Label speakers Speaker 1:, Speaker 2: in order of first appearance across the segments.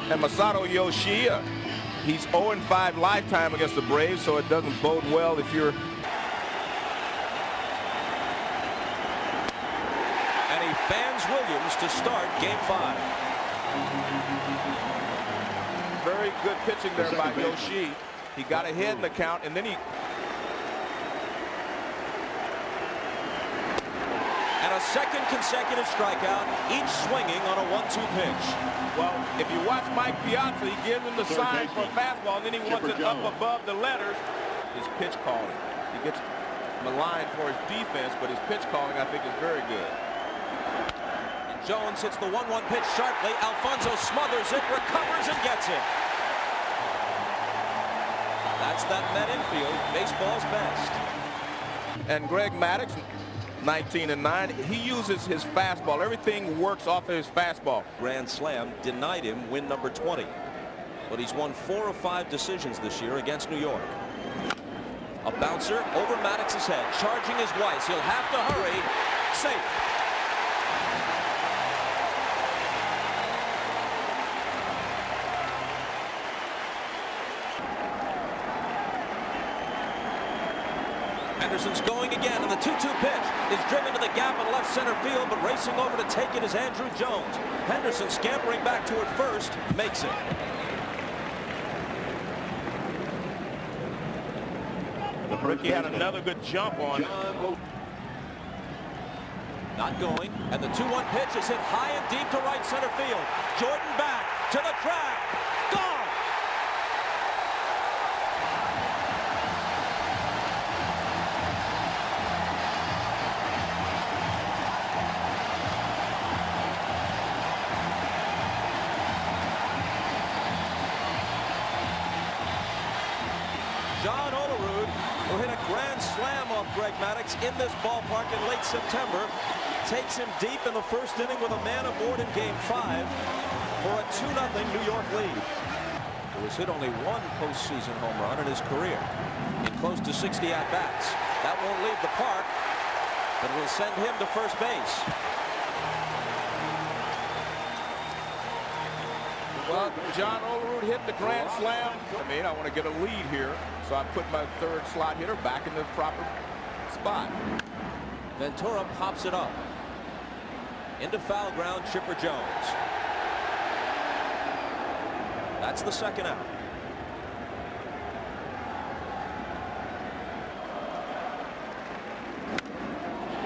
Speaker 1: And Masato Yoshii, he's 0-5 lifetime against the Braves, so it doesn't bode well if you're...
Speaker 2: And he fans Williams to start Game 5.
Speaker 1: Very good pitching there by Yoshii. He got ahead in the count, and then he...
Speaker 2: And a second consecutive strikeout, each swinging on a 1-2 pitch.
Speaker 1: Well, if you watch Mike Piazza, he gives him the sign for a fastball, and then he wants it up above the letters. His pitch calling. He gets maligned for his defense, but his pitch calling, I think, is very good.
Speaker 2: And Jones hits the 1-1 pitch sharply. Alfonso smothers it, recovers, and gets it. That's that Met infield, baseball's best.
Speaker 1: And Greg Maddux, 19-9, he uses his fastball. Everything works off of his fastball.
Speaker 2: Grand slam denied him win number 20. But he's won 4 of 5 decisions this year against New York. A bouncer over Maddox's head, charging his Weiss. He'll have to hurry. Safe. Henderson's going again, and the 2-2 pitch is driven to the gap in left center field, but racing over to take it is Andrew Jones. Henderson scampering back toward first, makes it.
Speaker 1: Ricky had another good jump on it.
Speaker 2: Not going, and the 2-1 pitch is hit high and deep to right center field. Jordan back to the track. Gone! John Olerud, who hit a grand slam off Greg Maddux in this ballpark in late September, takes him deep in the first inning with a man aboard in Game 5 for a 2-0 New York lead. Who has hit only 1 postseason home run in his career in close to 60 at-bats. That won't leave the park, but will send him to first base.
Speaker 1: Well, John Olerud hit the grand slam. I want to get a lead here, so I put my third slot hitter back in the proper spot.
Speaker 2: Ventura pops it up. Into foul ground, Chipper Jones. That's the second out.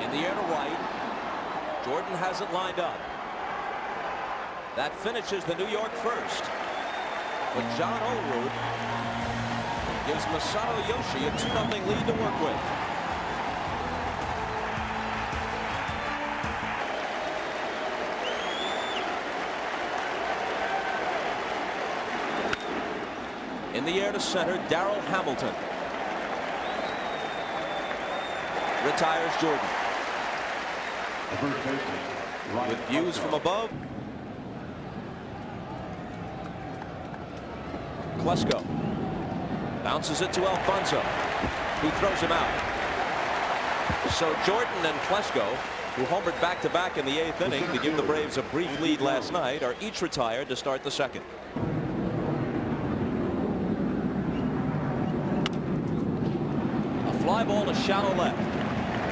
Speaker 2: In the air to right. Jordan has it lined up. That finishes the New York first. But John Olerud gives Masato Yoshii a 2-0 lead to work with. In the air to center, Darrell Hamilton. Retires Jordan. With views from above. Klesko bounces it to Alfonso, who throws him out. So Jordan and Klesko, who homered back-to-back in the 8th inning to give the Braves a brief lead last night, are each retired to start the second. A fly ball to shallow left.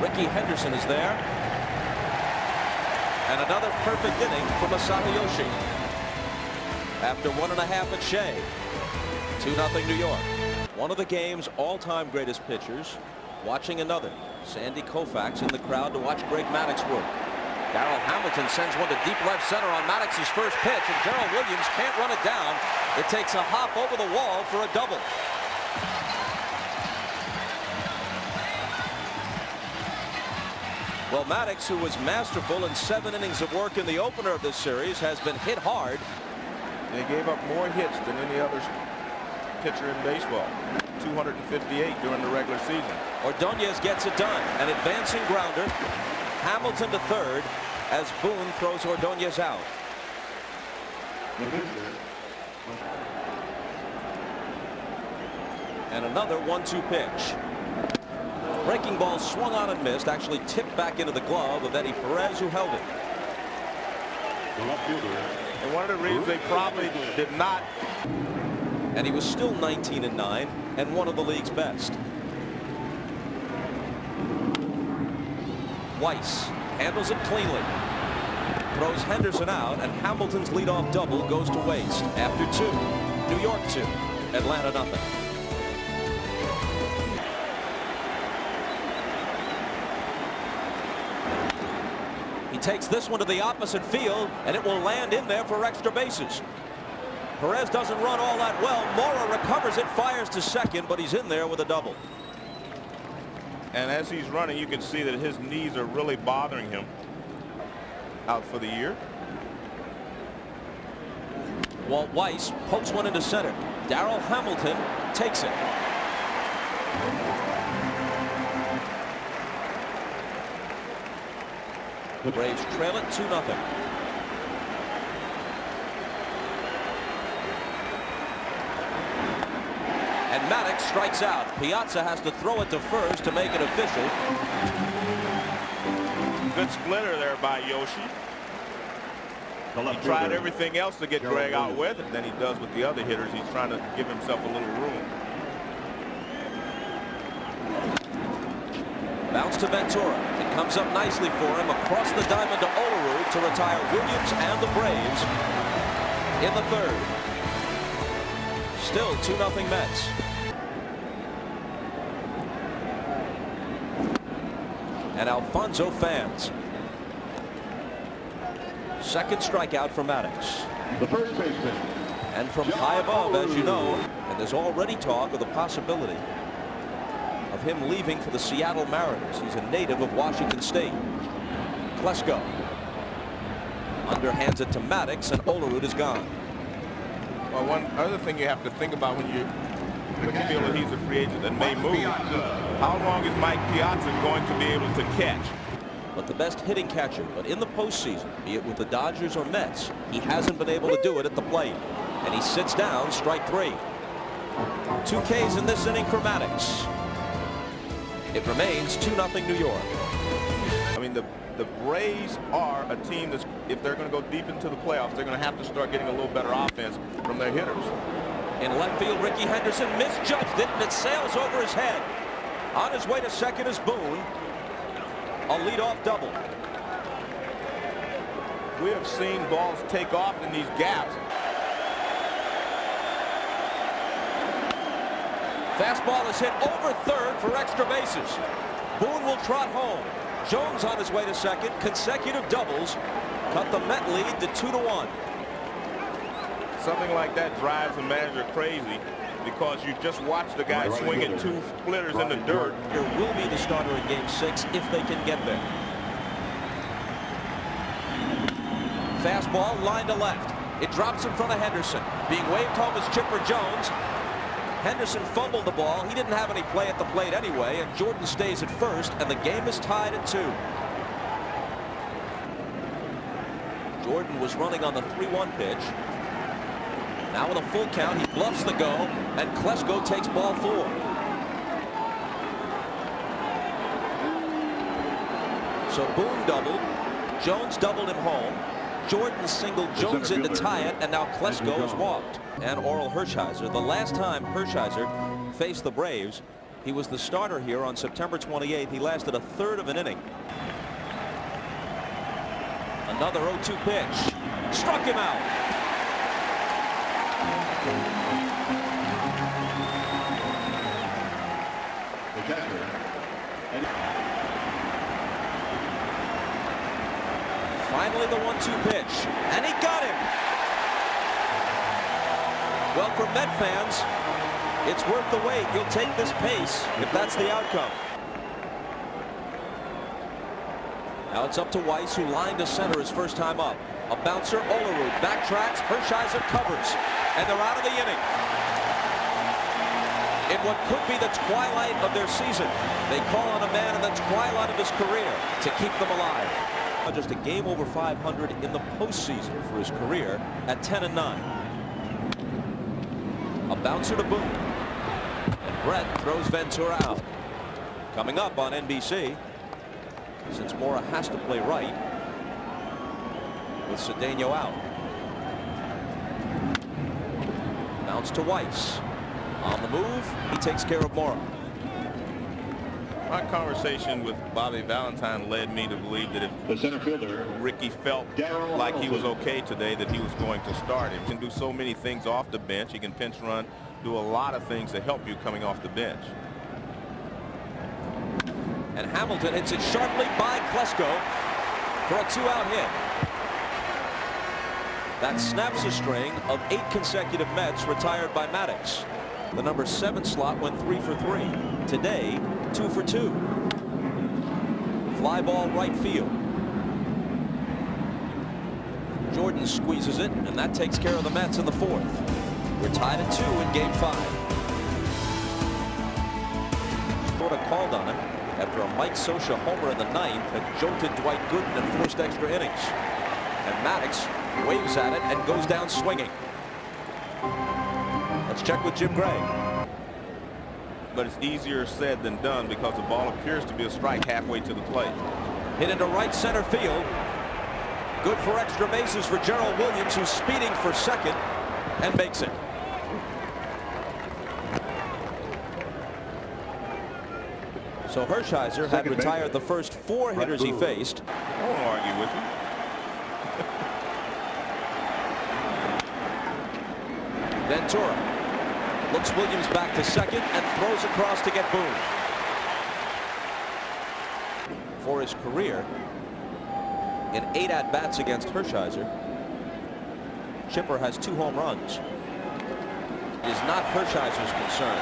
Speaker 2: Ricky Henderson is there. And another perfect inning for Masato Yoshii. After 1.5 at Shea. 2-0 New York. One of the game's all-time greatest pitchers watching another. Sandy Koufax in the crowd to watch Greg Maddux work. Darrell Hamilton sends one to deep left center on Maddox's first pitch, and Gerald Williams can't run it down. It takes a hop over the wall for a double. Well, Maddux, who was masterful in 7 innings of work in the opener of this series, has been hit hard.
Speaker 1: They gave up more hits than any other pitcher in baseball. 258 during the regular season.
Speaker 2: Ordonez gets it done. An advancing grounder. Hamilton to third as Boone throws Ordonez out. And another 1-2 pitch. Breaking ball swung on and missed. Actually tipped back into the glove of Eddie Perez, who held it.
Speaker 3: The left fielder,
Speaker 1: And one of the reasons they probably did not.
Speaker 2: And he was still 19-9 and one of the league's best. Weiss handles it cleanly. Throws Henderson out, and Hamilton's leadoff double goes to waste. After 2, New York 2, Atlanta nothing. He takes this one to the opposite field, and it will land in there for extra bases. Perez doesn't run all that well. Mora recovers it, fires to second, but he's in there with a double.
Speaker 1: And as he's running, you can see that his knees are really bothering him. Out for the year.
Speaker 2: Walt Weiss pokes one into center. Darrell Hamilton takes it. The Braves trail it 2-0. And Maddux strikes out. Piazza has to throw it to first to make it official.
Speaker 1: Good splitter there by Yoshii. He tried everything else to get Greg out with, and then he does with the other hitters. He's trying to give himself a little room.
Speaker 2: Bounce to Ventura. It comes up nicely for him across the diamond to Olerud to retire Williams and the Braves in the 3rd. Still 2-0 Mets. And Alfonso fans. Second strikeout for Maddux.
Speaker 3: The first baseman.
Speaker 2: And from high above, as you know, and there's already talk of the possibility of him leaving for the Seattle Mariners. He's a native of Washington State. Klesko underhands it to Maddux, and Olerud is gone.
Speaker 1: Well, one other thing you have to think about when you feel that he's a free agent that may move, how long is Mike Piazza going to be able to catch?
Speaker 2: But the best hitting catcher, but in the postseason, be it with the Dodgers or Mets, he hasn't been able to do it at the plate. And he sits down, strike 3. 2 Ks in this inning for Maddux. It remains 2-0 New York.
Speaker 1: I mean, the Braves are a team that's, if they're going to go deep into the playoffs, they're going to have to start getting a little better offense from their hitters.
Speaker 2: In left field, Ricky Henderson misjudged it, and it sails over his head. On his way to second is Boone. A leadoff double.
Speaker 1: We have seen balls take off in these gaps.
Speaker 2: Fastball is hit over 3rd for extra bases. Boone will trot home. Jones on his way to second. Consecutive doubles cut the Met lead to 2-1.
Speaker 1: Something like that drives a manager crazy, because you just watch the guy swinging 2 splitters in the dirt.
Speaker 2: There will be the starter in Game 6 if they can get there. Fastball line to left. It drops in front of Henderson. Being waved home is Chipper Jones. Henderson fumbled the ball. He didn't have any play at the plate anyway, and Jordan stays at first, and the game is tied at 2. Jordan was running on the 3-1 pitch. Now with a full count, he bluffs the go, and Klesko takes ball 4. So Boone doubled. Jones doubled him home. Jordan singled Jones in to tie it, and now Klesko is walked. And Orel Hershiser. The last time Hershiser faced the Braves, he was the starter here on September 28th. He lasted a 1/3 of an inning. Another 0-2 pitch. Struck him out. Finally the 1-2 pitch, and he got him. Well, for Met fans, it's worth the wait. You'll take this pace if that's the outcome. Now it's up to Weiss, who lined to center his first time up. A bouncer, Olerud backtracks, Hershiser covers, and they're out of the inning. In what could be the twilight of their season, they call on a man in the twilight of his career to keep them alive. Just a game over 500 in the postseason for his career at 10-9. A bouncer to Boone, and Brett throws Ventura out. Coming up on NBC, since Mora has to play right with Cedeno out. Bounce to Weiss. On the move, he takes care of Mora.
Speaker 1: My conversation with Bobby Valentine led me to believe that if
Speaker 3: The center fielder,
Speaker 1: Ricky felt like he was okay today, that he was going to start. He can do so many things off the bench. He can pinch run, do a lot of things to help you coming off the bench.
Speaker 2: And Hamilton hits it sharply by Klesko for a 2-out hit. That snaps a string of 8 consecutive Mets retired by Maddux. The number 7 slot went 3 for 3. Today, 2 for 2. Fly ball right field. Jordan squeezes it, and that takes care of the Mets in the 4th. We're tied at 2 in Game 5. Sort of called on him after a Mike Scioscia homer in the 9th had jolted Dwight Gooden and forced extra innings. And Maddux waves at it and goes down swinging. Let's check with Jim Gray.
Speaker 1: But it's easier said than done because the ball appears to be a strike halfway to the plate.
Speaker 2: Hit into right center field. Good for extra bases for Gerald Williams, who's speeding for second and makes it. So Hershiser had retired the first 4 hitters he faced.
Speaker 1: I won't argue with you.
Speaker 2: Ventura looks Williams back to second and throws across to get Boone. For his career, in 8 at-bats against Hershiser, Chipper has 2 home runs. It is not Hershiser's concern.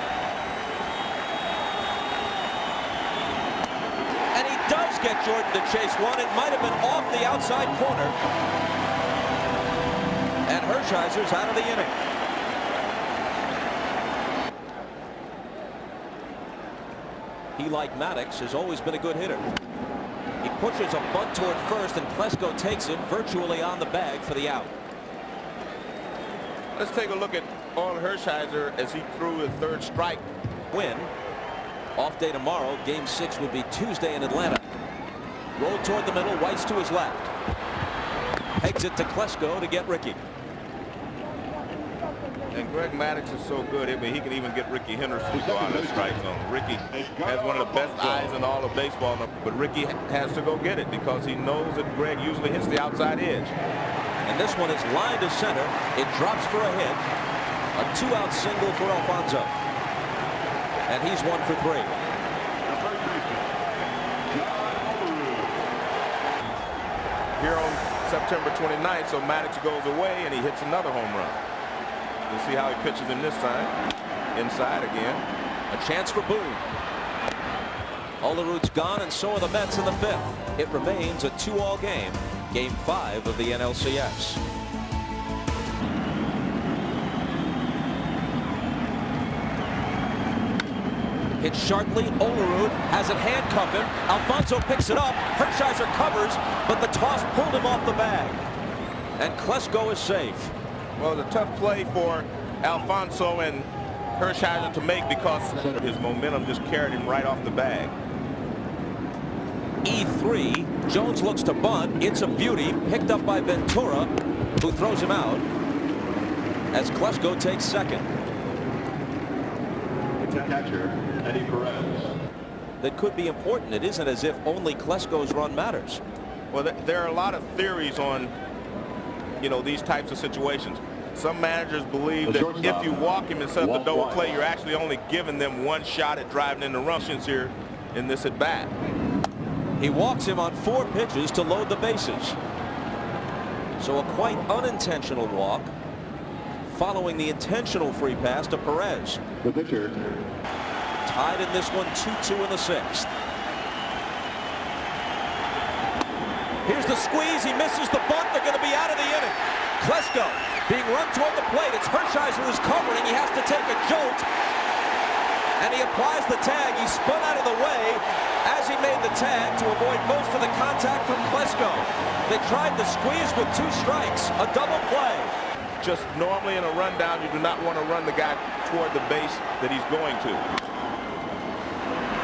Speaker 2: And he does get Jordan to chase one. It might have been off the outside corner. And Hershiser's out of the inning. He, like Maddux, has always been a good hitter. He pushes a bunt toward first, and Klesko takes it virtually on the bag for the out.
Speaker 1: Let's take a look at Orel Hershiser as he threw his 3rd strike.
Speaker 2: Win. Off day tomorrow. Game 6 would be Tuesday in Atlanta. Roll toward the middle. Weiss to his left. Pegs it to Klesko to get Ricky.
Speaker 1: And Greg Maddux is so good. I mean, he can even get Ricky Henderson to go out of the strike zone. Ricky has one of the best eyes in all of baseball, but Ricky has to go get it because he knows that Greg usually hits the outside edge.
Speaker 2: And this one is lined to center. It drops for a hit. A 2-out single for Alfonso. And he's 1 for 3.
Speaker 1: Here on September 29th, so Maddux goes away and he hits another home run. We'll see how he pitches him this time. Inside again.
Speaker 2: A chance for Boone. Olerud's gone, and so are the Mets in the 5th. It remains a 2-all game. Game 5 of the NLCS. Hit sharply. Olerud has it handcuffed him. Alfonso picks it up. Hershiser covers, but the toss pulled him off the bag. And Klesko is safe.
Speaker 1: Well, it's a tough play for Alfonso and Hershiser to make because his momentum just carried him right off the bag.
Speaker 2: E3. Jones looks to bunt. It's a beauty. Picked up by Ventura, who throws him out as Klesko takes second.
Speaker 3: catcher, Eddie Perez.
Speaker 2: That could be important. It isn't as if only Klesko's run matters.
Speaker 1: Well, there are a lot of theories on, these types of situations. Some managers believe that if you walk him and set up the double play, you're actually only giving them 1 shot at driving in the runs here in this at bat.
Speaker 2: He walks him on 4 pitches to load the bases. So a quite unintentional walk following the intentional free pass to Perez.
Speaker 3: The pitcher.
Speaker 2: Tied in this one 2-2 in the 6th. Here's the squeeze. He misses the bunt. They're going to be out of the inning. Klesko being run toward the plate. It's Hershiser who's covering. He has to take a jolt. And he applies the tag. He spun out of the way as he made the tag to avoid most of the contact from Klesko. They tried the squeeze with 2 strikes. A double play.
Speaker 1: Just normally in a rundown, you do not want to run the guy toward the base that he's going to.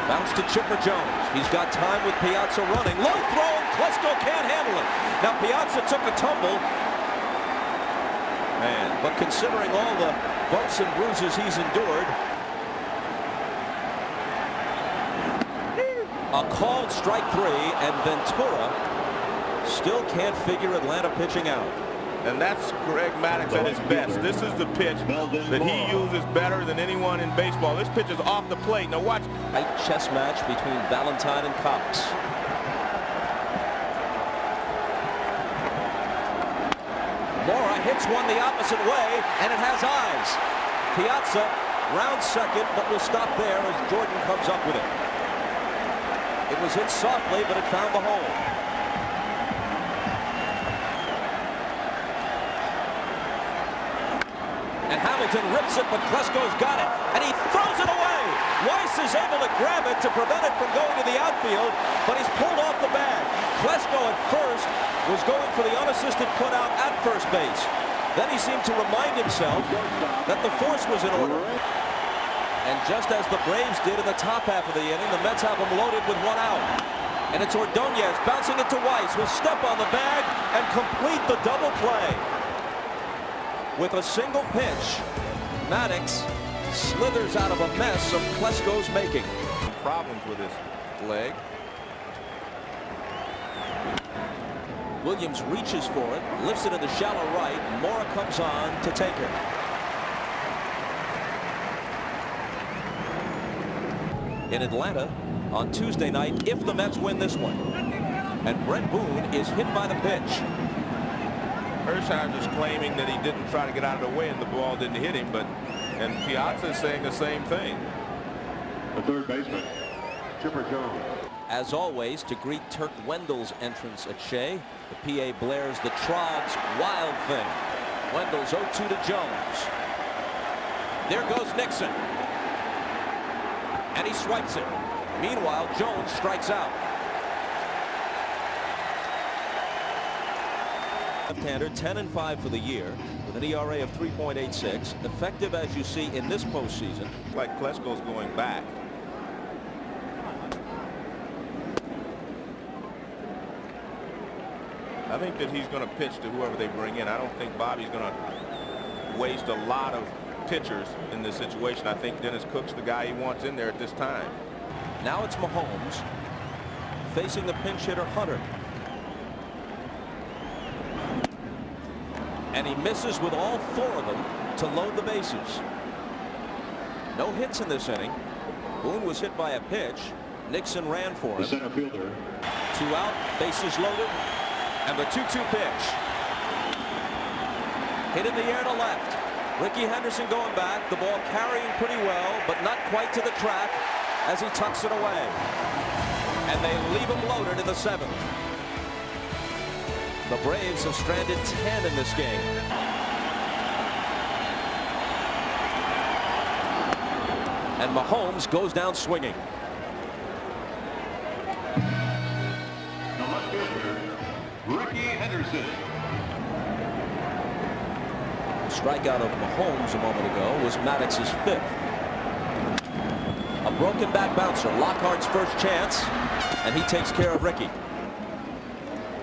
Speaker 2: Bounce to Chipper Jones. He's got time with Piazza running. Low throw, and Klesko can't handle it. Now Piazza took a tumble.
Speaker 1: Man,
Speaker 2: But considering all the bumps and bruises he's endured, a called strike 3, and Ventura still can't figure Atlanta pitching out.
Speaker 1: And that's Greg Maddux at his best. This is the pitch that he uses better than anyone in baseball. This pitch is off the plate. Now watch.
Speaker 2: Tight chess match between Valentine and Cox. Mora hits one the opposite way, and it has eyes. Piazza rounds second, but will stop there as Jordan comes up with it. It was hit softly, but it found the hole. And Hamilton rips it, but Klesko's got it, and he throws it away. Weiss is able to grab it to prevent it from going to the outfield, but he's pulled off the bag. Klesko at first was going for the unassisted putout at first base. Then he seemed to remind himself that the force was in order. And just as the Braves did in the top half of the inning, the Mets have him loaded with one out. And it's Ordonez bouncing it to Weiss, who'll step on the bag and complete the double play. With a single pitch, Maddux slithers out of a mess of Klesko's making.
Speaker 1: Problems with his leg.
Speaker 2: Williams reaches for it, lifts it in the shallow right. Mora comes on to take it. In Atlanta on Tuesday night, if the Mets win this one. And Brett Boone is hit by the pitch.
Speaker 1: Hershiser's claiming that he didn't try to get out of the way and the ball didn't hit him, and Piazza is saying the same thing.
Speaker 3: The third baseman, Chipper Jones.
Speaker 2: As always, to greet Turk Wendell's entrance at Shea, the PA blares the Trog's Wild Thing. Wendell's 0-2 to Jones. There goes Nixon. And he swipes it. Meanwhile, Jones strikes out. Left-hander, 10-5 for the year, with an ERA of 3.86. Effective, as you see, in this postseason.
Speaker 1: Like Klesko's going back. I think that he's going to pitch to whoever they bring in. I don't think Bobby's going to waste a lot of pitchers in this situation. I think Dennis Cook's the guy he wants in there at this time.
Speaker 2: Now it's Mahomes facing the pinch hitter Hunter. And he misses with all 4 of them to load the bases. No hits in this inning. Boone was hit by a pitch. Nixon ran for him.
Speaker 3: The center fielder.
Speaker 2: 2 out, bases loaded. And the 2-2 pitch. Hit in the air to left. Ricky Henderson going back. The ball carrying pretty well, but not quite to the track as he tucks it away. And they leave him loaded in the 7th. The Braves have stranded 10 in this game. And Mahomes goes down swinging.
Speaker 3: The left fielder, Ricky Henderson.
Speaker 2: The strikeout of Mahomes a moment ago was Maddux's 5th. A broken back bouncer, Lockhart's first chance, and he takes care of Ricky.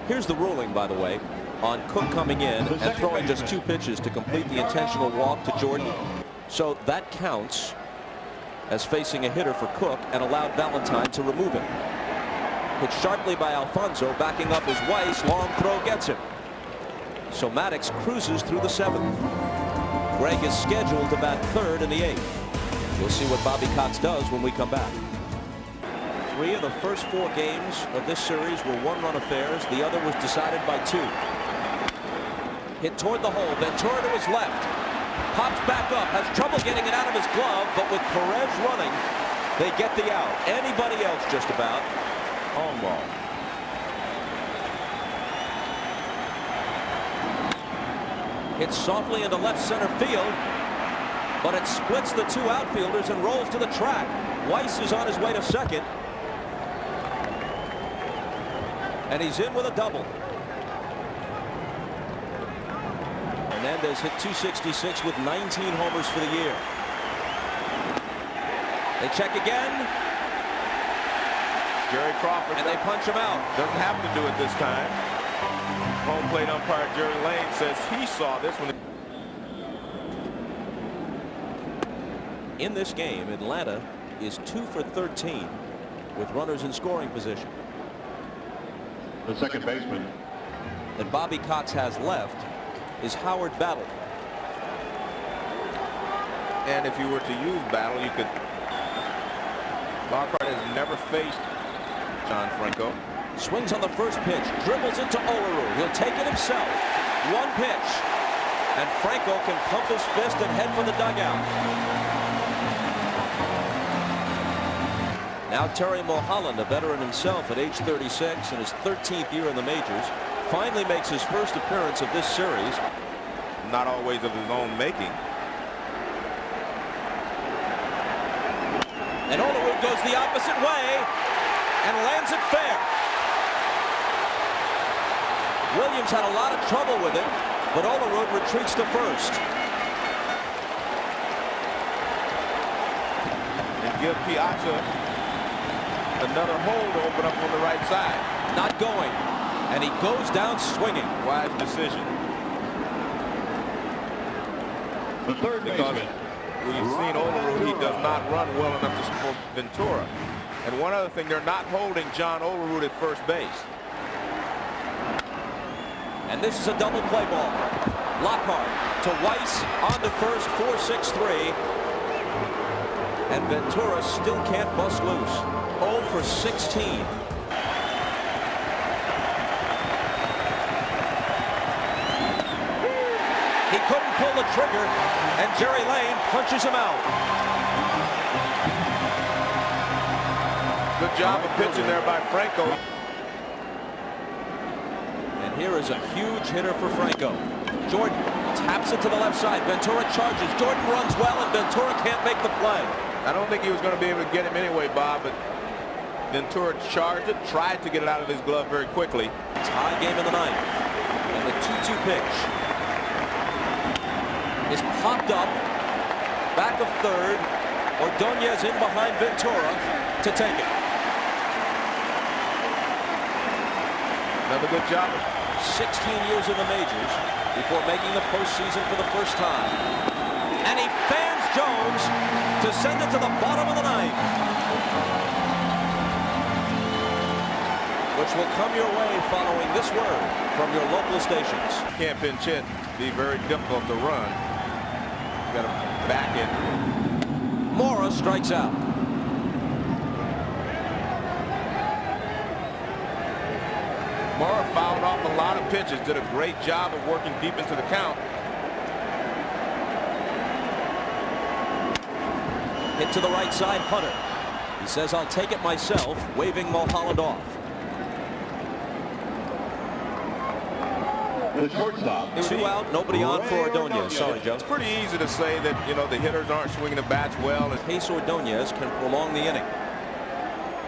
Speaker 2: Here's the ruling, by the way, on Cook coming in and throwing just 2 pitches to complete the intentional walk to Jordan. So that counts as facing a hitter for Cook and allowed Valentine to remove him. Hit sharply by Alfonso, backing up his Weiss. Long throw gets him. So Maddux cruises through the 7th. Greg is scheduled to bat 3rd in the 8th. We'll see what Bobby Cox does when we come back. 3 of the first 4 games of this series were 1-run affairs. The other was decided by 2. Hit toward the hole. Ventura to his left. Pops back up. Has trouble getting it out of his glove, but with Perez running, they get the out. Anybody else just about. Home ball. Hits softly into left center field, but it splits the 2 outfielders and rolls to the track. Weiss is on his way to second. And he's in with a double. Hernandez hit .266 with 19 homers for the year. They check again.
Speaker 1: Jerry Crawford.
Speaker 2: And they punch him out.
Speaker 1: Doesn't have to do it this time. Home plate umpire Jerry Lane says he saw this one.
Speaker 2: In this game, Atlanta is 2 for 13 with runners in scoring position.
Speaker 3: The second baseman.
Speaker 2: That Bobby Cox has left is Howard Battle.
Speaker 1: And if you were to use Battle, you could. Lockhart has never faced John Franco.
Speaker 2: Swings on the first pitch, dribbles into Olaru. He'll take it himself. One pitch, and Franco can pump his fist and head for the dugout. Now Terry Mulholland, a veteran himself at age 36 in his 13th year in the majors, finally makes his first appearance of this series.
Speaker 1: Not always of his own making.
Speaker 2: And Olaru goes the opposite way and lands it fair. Williams had a lot of trouble with it, but Olaru retreats to first.
Speaker 1: And give Piazza another hole to open up on the right side.
Speaker 2: Not going, and he goes down swinging.
Speaker 1: Wise decision.
Speaker 3: The third baseman.
Speaker 1: We've seen Olaru, he does not run well enough to support Ventura. And one other thing, they're not holding John Olaru at first base.
Speaker 2: And this is a double play ball. Lockhart to Weiss on to first, 4-6-3. And Ventura still can't bust loose. 0 for 16. He couldn't pull the trigger, and Jerry Lane punches him out.
Speaker 1: Good job of pitching there by Franco.
Speaker 2: And here is a huge hitter for Franco. Jordan taps it to the left side. Ventura charges. Jordan runs well, and Ventura can't make the play.
Speaker 1: I don't think he was going to be able to get him anyway, Bob, but Ventura charged it, tried to get it out of his glove very quickly.
Speaker 2: Tie game in the ninth. And the 2-2 pitch is popped up. Back of third. Ordonez in behind Ventura to take it.
Speaker 1: Another good job.
Speaker 2: 16 years in the majors before making the postseason for the first time. And he fans Jones to send it to the bottom of the ninth. Which will come your way following this word from your local stations.
Speaker 1: Can't pinch hit. Be very difficult to run. Got to back in.
Speaker 2: Mora strikes out.
Speaker 1: Mora fouled off a lot of pitches. Did a great job of working deep into the count.
Speaker 2: Hit to the right side, Hunter. He says, I'll take it myself, waving Mulholland off.
Speaker 3: The shortstop.
Speaker 2: 2 out, nobody on for Ordonez. Sorry, Joe.
Speaker 1: It's pretty easy to say that, you know, the hitters aren't swinging the bats well.
Speaker 2: Pace Ordonez can prolong the inning.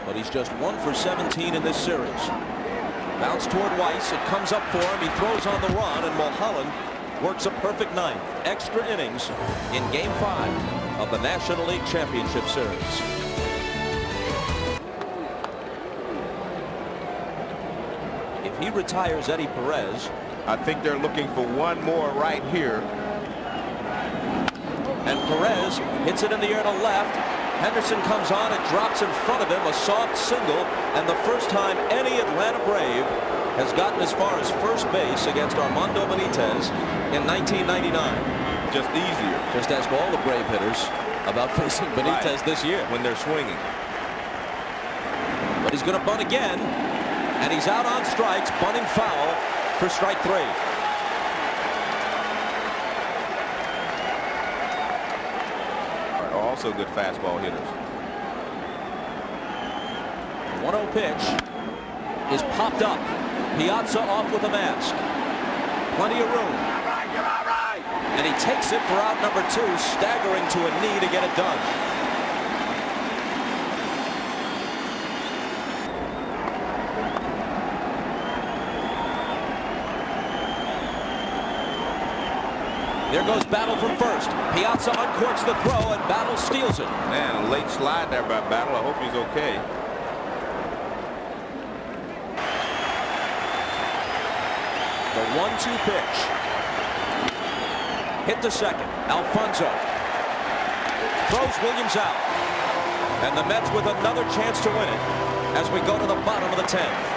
Speaker 2: But he's just 1 for 17 in this series. Bounce toward Weiss. It comes up for him. He throws on the run, and Mulholland works a perfect ninth. Extra innings in Game 5 of the National League Championship Series. If he retires Eddie Perez,
Speaker 1: I think they're looking for one more right here.
Speaker 2: and Perez hits it in the air to left. Henderson comes on and drops in front of him, a soft single, and the first time any Atlanta Brave has gotten as far as first base against Armando Benitez in 1999.
Speaker 1: Just easier.
Speaker 2: Just ask all the Brave hitters about facing Benitez this year
Speaker 1: when they're swinging.
Speaker 2: But he's going to bunt again, and he's out on strikes, bunting foul for strike 3.
Speaker 1: Also good fastball hitters.
Speaker 2: 1-0 pitch is popped up. Piazza off with a mask. Plenty of room. And he takes it for out number 2, staggering to a knee to get it done. There goes Battle from first. Piazza uncorks the throw, and Battle steals it.
Speaker 1: Man, a late slide there by Battle. I hope he's okay.
Speaker 2: The 1-2 pitch. Hit to second. Alfonso. throws Williams out. And the Mets with another chance to win it as we go to the bottom of the 10th.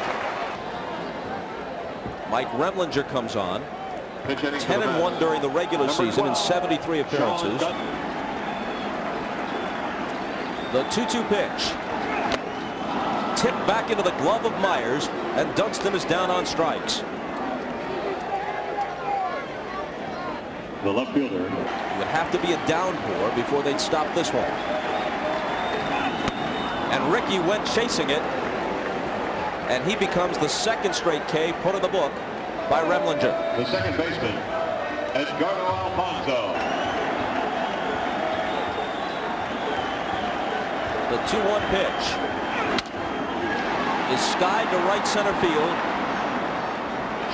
Speaker 2: Mike Remlinger comes on. 10-1 during the regular season in 73 appearances. The 2-2 pitch. Tipped back into the glove of Myers, and Dunston is down on strikes.
Speaker 3: The left fielder.
Speaker 2: It would have to be a downpour before they'd stop this one. And Rickey went chasing it, and he becomes the second straight K put in the book by Remlinger.
Speaker 3: The second baseman, Edgardo Alfonso.
Speaker 2: The 2-1 pitch is skied to right center field.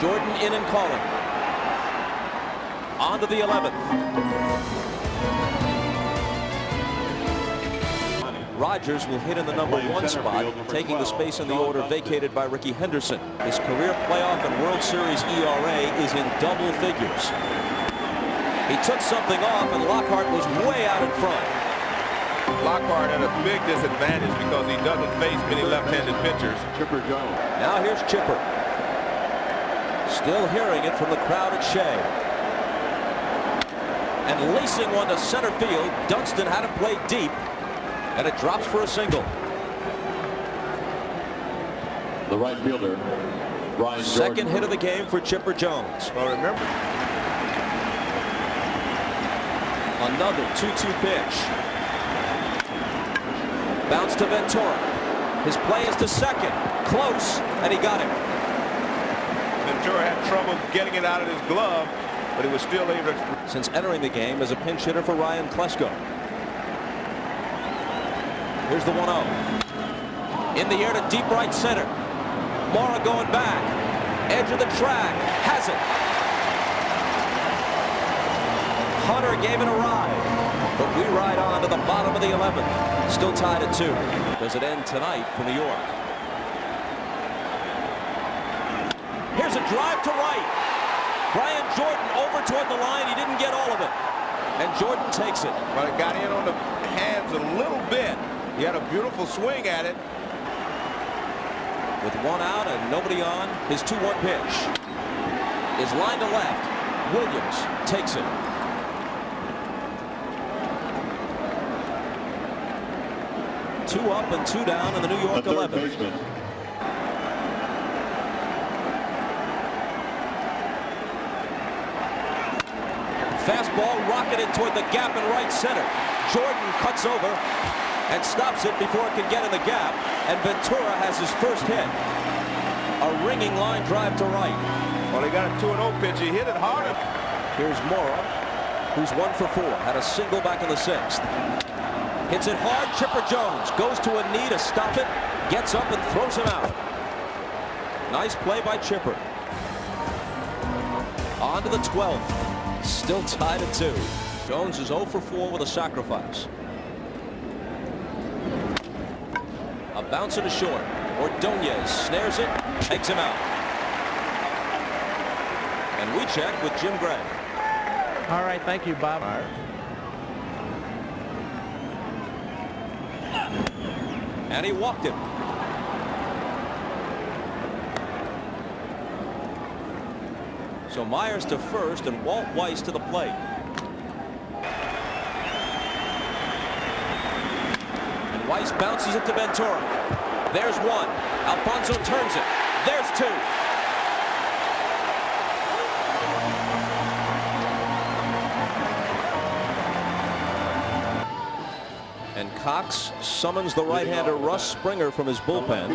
Speaker 2: Jordan in and calling. On to the 11th. Rogers will hit in the number 1 spot, taking the space in the order vacated by Rickey Henderson. His career playoff and World Series ERA is in double figures. He took something off, and Lockhart was way out in front.
Speaker 1: Lockhart at a big disadvantage because he doesn't face many left-handed pitchers.
Speaker 3: Chipper Jones.
Speaker 2: Now here's Chipper. Still hearing it from the crowd at Shea. And lacing one to center field. Dunston had him play deep, and it drops for a single.
Speaker 3: The right fielder, Brian
Speaker 2: Second
Speaker 3: Jordan.
Speaker 2: hit of the game for Chipper Jones.
Speaker 1: Well, remember,
Speaker 2: Another 2-2 pitch. Bounce to Ventura. His play is to second. Close, and he got him.
Speaker 1: Ventura had trouble getting it out of his glove, but he was still able to.
Speaker 2: Since entering the game as a pinch hitter for Ryan Klesko. Here's the 1-0. In the air to deep right center. Mora going back. Edge of the track. Has it. Hunter gave it a ride. But we ride on to the bottom of the 11th. Still tied at 2. Does it end tonight for New York? Here's a drive to right. Brian Jordan over toward the line. He didn't get all of it. And Jordan takes it.
Speaker 1: Well, it got in on the hands a little bit. He had a beautiful swing at it.
Speaker 2: With 1 out and nobody on, his 2-1 pitch is lined to left. Williams takes it. Two up and 2 down in the New York 11th. Fastball rocketed toward the gap in right center. Jordan cuts over and stops it before it can get in the gap, and Ventura has his first hit. A ringing line drive to right.
Speaker 1: Well, he got a 2-0 pitch. He hit it harder.
Speaker 2: Here's Mora, who's 1 for 4. Had a single back in the 6th. Hits it hard. Chipper Jones goes to a knee to stop it, gets up and throws him out. Nice play by Chipper. On to the 12th. Still tied at 2. Jones is 0 for 4 with a sacrifice. A bounce to short. Ordonez snares it, takes him out. And we check with Jim Gray.
Speaker 4: All right, thank you, Bob.
Speaker 2: And he walked him. So Myers to first and Walt Weiss to the plate. And Weiss bounces it to Ventura. There's 1. Alfonso turns it. There's 2. And Cox summons the right-hander Russ Springer from his bullpen.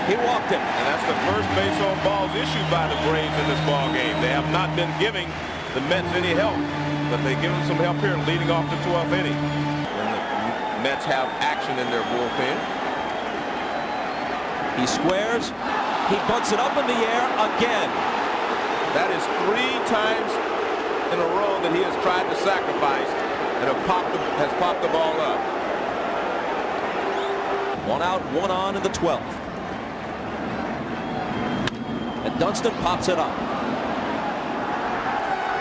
Speaker 2: He walked him.
Speaker 1: And that's the first base on balls issued by the Braves in this ball game. They have not been giving the Mets any help, but they give them some help here leading off the 12th inning. And the Mets have action in their bullpen.
Speaker 2: He squares. He bunts it up in the air again.
Speaker 1: That is 3 times in a row that he has tried to sacrifice and has popped the ball up.
Speaker 2: 1 out, 1 on in the 12th. And Dunston pops it up.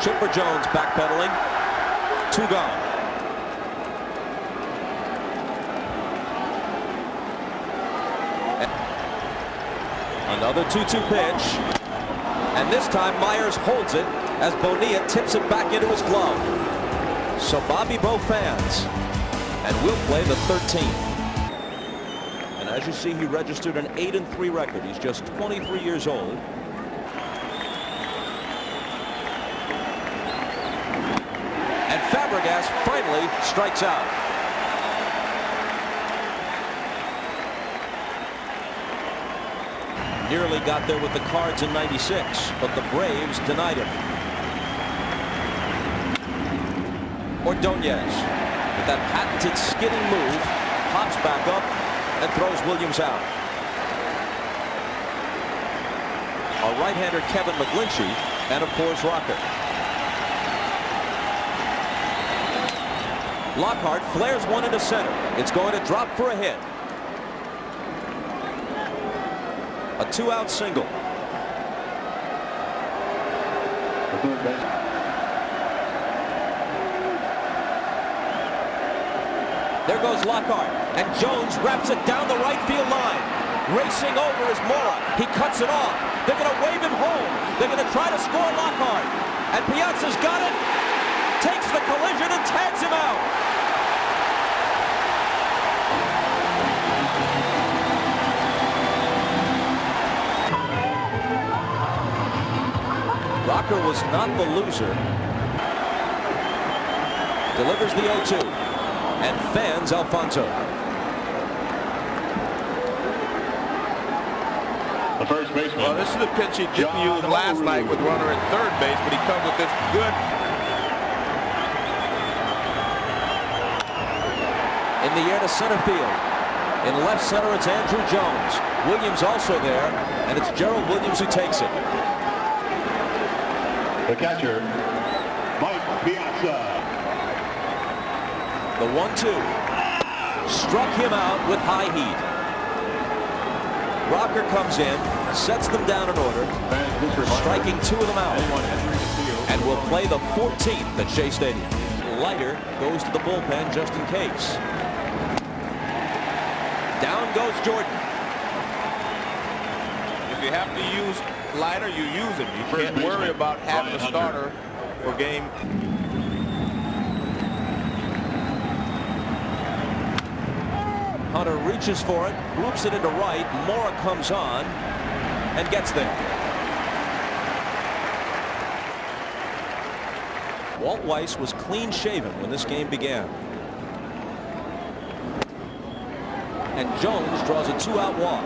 Speaker 2: Chipper Jones backpedaling. 2 gone. Another 2-2 pitch. And this time Myers holds it as Bonilla tips it back into his glove. So Bobby Bo fans, and we'll play the 13th. And as you see, he registered an 8-3 record. He's just 23 years old. And Fabregas finally strikes out. Nearly got there with the Cards in '96, but the Braves denied him. Ordonez, with that patented skidding move, hops back up and throws Williams out. A right-hander Kevin McGlinchey, and of course Rocker. Lockhart flares one into center. It's going to drop for a hit. A 2-out single. There goes Lockhart, and Jones wraps it down the right field line. Racing over is Mora. He cuts it off. They're going to wave him home. They're going to try to score Lockhart. And Piazza's got it. Takes the collision and tags him out. Rocker was not the loser. Delivers the 0-2 and fans Alfonso.
Speaker 3: The first baseman.
Speaker 1: Well, this is the pitch he didn't use last night with runner at third base, but he comes with this good.
Speaker 2: In the air to center field. In left center, it's Andrew Jones. Williams also there, and it's Gerald Williams who takes it.
Speaker 3: The catcher, Mike Piazza.
Speaker 2: The 1-2 struck him out with high heat. Rocker comes in, sets them down in order, striking 2 of them out, and will play the 14th at Shea Stadium. Leiter goes to the bullpen just in case. Down goes Jordan.
Speaker 1: If you have to use Leiter, you use him. You can't worry about having a starter for game.
Speaker 2: Hunter reaches for it, loops it into right. Mora comes on and gets there. Walt Weiss was clean shaven when this game began. And Jones draws a 2-out walk.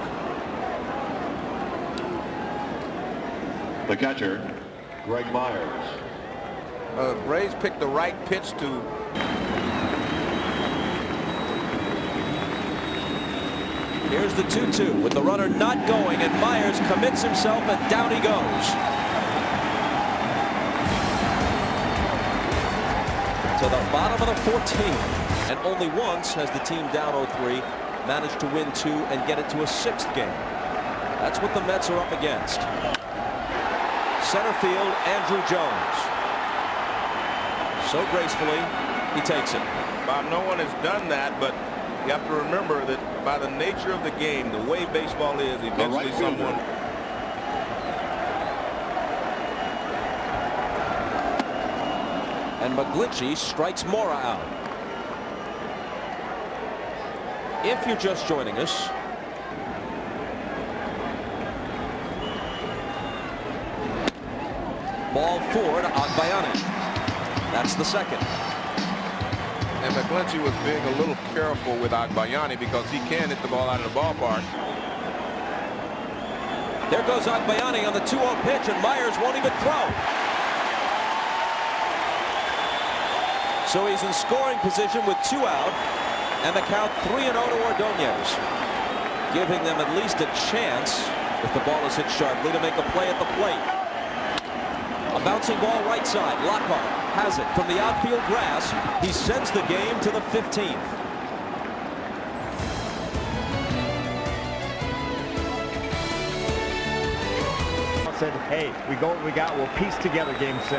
Speaker 3: The catcher, Greg Myers.
Speaker 1: Braves picked the right pitch to.
Speaker 2: Here's the 2-2 with the runner not going, and Myers commits himself, and down he goes. To the bottom of the 14th. And only once has the team down 0-3 managed to win 2 and get it to a 6th game. That's what the Mets are up against. Center field, Andrew Jones. So gracefully, he takes it.
Speaker 1: Bob, no one has done that, but you have to remember that by the nature of the game, the way baseball is, eventually someone.
Speaker 2: And McGlinchey strikes Mora out. If you're just joining us, ball 4 to Agbayani. That's the second.
Speaker 1: And McGlinchey was being a little careful with Agbayani because he can hit the ball out of the ballpark.
Speaker 2: There goes Agbayani on the 2-0 pitch, and Myers won't even throw. So he's in scoring position with 2 out, and the count 3-0 to Ordonez, giving them at least a chance, if the ball is hit sharply, to make a play at the plate. A bouncing ball right side. Lockhart has it from the outfield grass. He sends the game to the 15th.
Speaker 4: Said, hey, we go what we got. We'll piece together game 6.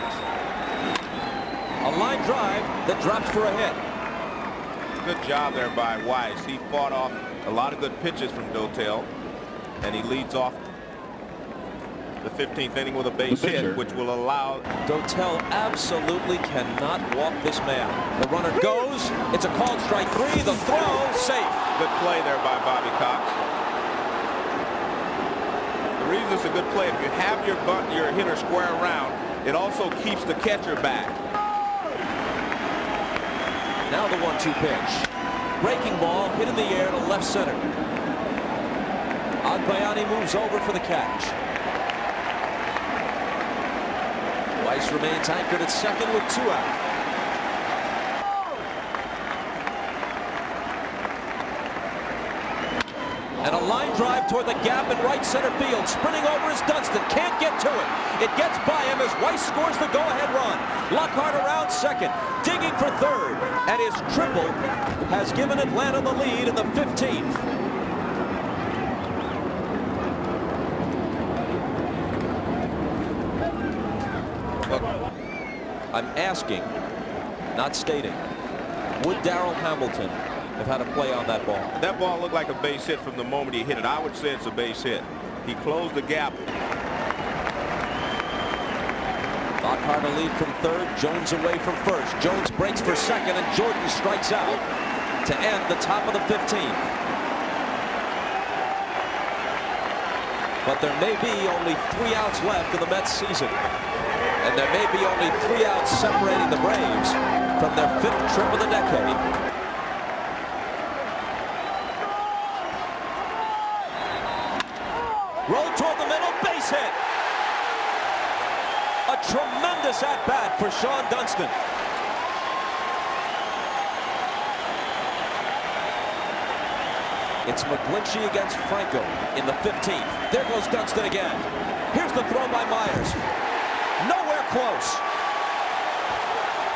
Speaker 2: A line drive that drops for a hit.
Speaker 1: Good job there by Weiss. He fought off a lot of good pitches from Dotel, and he leads off the 15th inning with a base hit, which will allow.
Speaker 2: Dotel absolutely cannot walk this man. The runner goes. It's a called strike 3. The throw, safe.
Speaker 1: Good play there by Bobby Cox. The reason it's a good play, if you have your hitter square around, it also keeps the catcher back.
Speaker 2: Now the 1-2 pitch. Breaking ball hit in the air to left center. Agbayani moves over for the catch. Weiss remains anchored at second with 2 out. And a line drive toward the gap in right center field. Sprinting over is Dunston. Can't get to it. It gets by him as Weiss scores the go-ahead run. Lockhart around second. Digging for third. And his triple has given Atlanta the lead in the 15th. I'm asking, not stating, would Darrell Hamilton have had a play on that ball?
Speaker 1: That ball looked like a base hit from the moment he hit it. I would say it's a base hit. He closed the gap.
Speaker 2: Lockhart a lead from third, Jones away from first. Jones breaks for second, and Jordan strikes out to end the top of the 15th. But there may be only 3 outs left in the Mets season. And there may be only 3 outs separating the Braves from their 5th trip of the decade. Roll toward the middle, base hit. A tremendous at-bat for Sean Dunston. It's McGlinchey against Franco in the 15th. There goes Dunston again. Here's the throw by Myers. Nowhere close.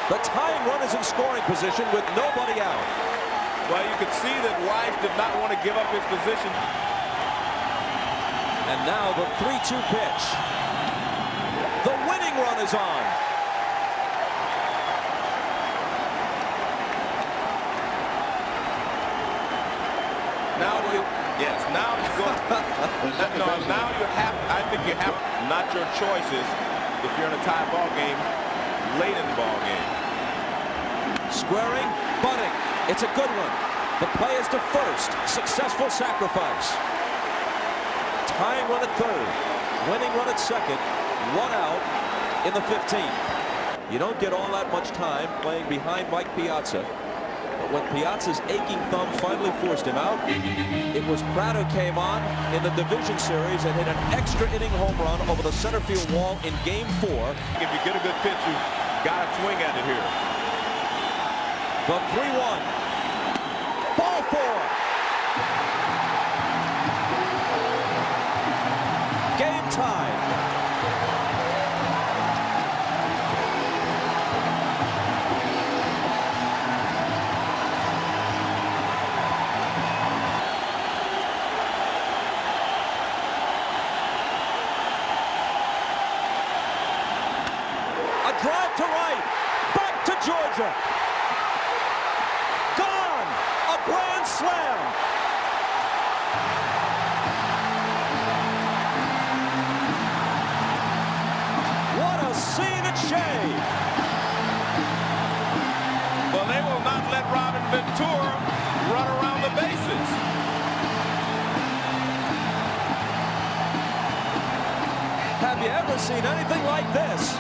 Speaker 2: The tying run is in scoring position with nobody out.
Speaker 1: Well, you could see that Weiss did not want to give up his position.
Speaker 2: And now the 3-2 pitch. The winning run is on.
Speaker 1: Now you, yes, now you go. No, now you have, I think you have not your choices if you're in a tie ball game late in the ball game.
Speaker 2: Squaring, bunting. It's a good one. The play is to first. Successful sacrifice. Tying run at third. Winning run at second. 1 out in the 15th. You don't get all that much time playing behind Mike Piazza. But when Piazza's aching thumb finally forced him out, it was Pratt who came on in the division series and hit an extra inning home run over the center field wall in Game 4.
Speaker 1: If you get a good pitch, you got to swing at it here.
Speaker 2: The 3-1. Ball 4. Game time. Drive to right, back to Georgia. Gone, a grand slam. What a scene at Shea.
Speaker 1: Well, they will not let Robin Ventura run around the bases.
Speaker 2: Have you ever seen anything like this?